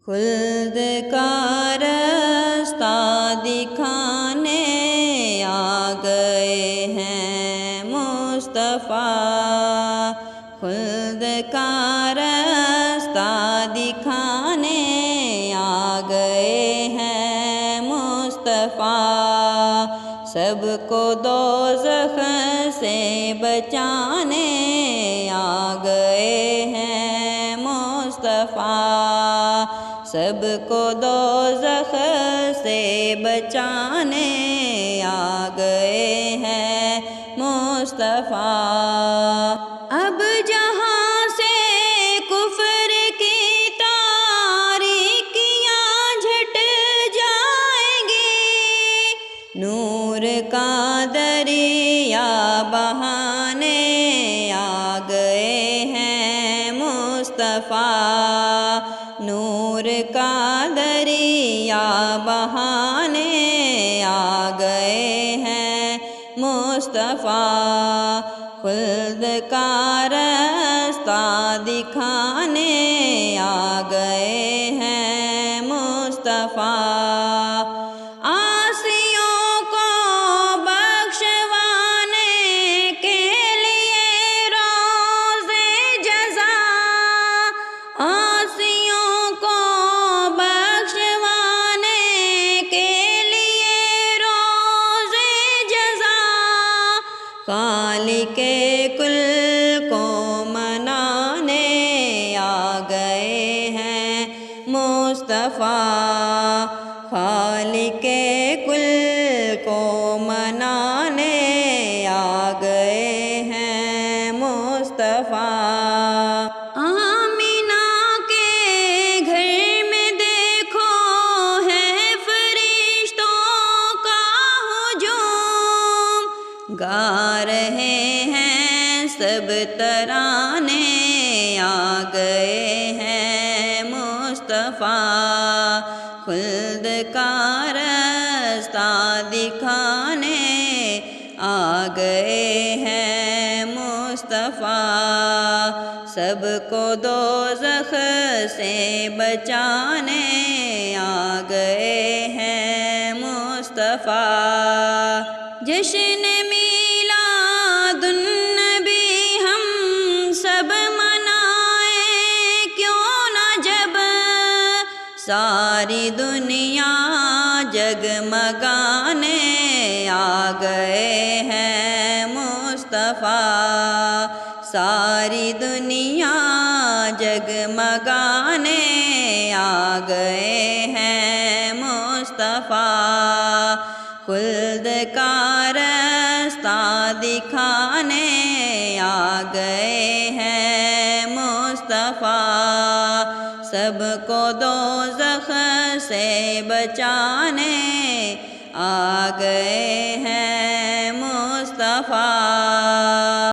خلد کا راستہ دکھانے آ گئے ہیں مصطفیٰ، خلد کا راستہ دکھانے آ گئے ہیں مصطفیٰ، سب کو دوزخ سے بچانے آ گئے ہیں مصطفیٰ، سب کو دوزخ سے بچانے آ گئے ہیں مصطفیٰ۔ اب جہاں سے کفر کی تاریکیاں جھٹ جائیں گی، نور کا دریا بہانے آ گئے ہیں مصطفیٰ، نور کا دریا بہانے آ گئے ہیں مصطفیٰ، خلد کا راستہ دکھانے آ گئے ہیں مصطفیٰ، عاصیوں کو بخشوانے کے لیے روز جزا، عاصیوں کو بخشوانے کے لیے روز جزا، خالق کل کو منانے آ گئے ہیں مصطفیٰ، خالق کل کو منانے آ گئے ہیں مصطفیٰ۔ آمینہ کے گھر میں دیکھو ہے فرشتوں کا ہجوم، گا رہے ہیں سب ترانے آ گئے ہیں مصطفیٰ، خلد کا راستہ دکھانے آ گئے ہیں مصطفیٰ، سب کو دوزخ سے بچانے آ گئے ہیں مصطفیٰ۔ جشن میلاد النبی ہم سب منائیں کیوں نہ جب، ساری دنیا جگمگانے آ گئے ہیں مصطفیٰ، ساری دنیا جگمگانے آ گئے ہیں مصطفیٰ، خلد کا راستہ دکھانے آ گئے ہیں مصطفیٰ، سب کو دوزخ سے بچانے آ گئے ہیں مصطفیٰ۔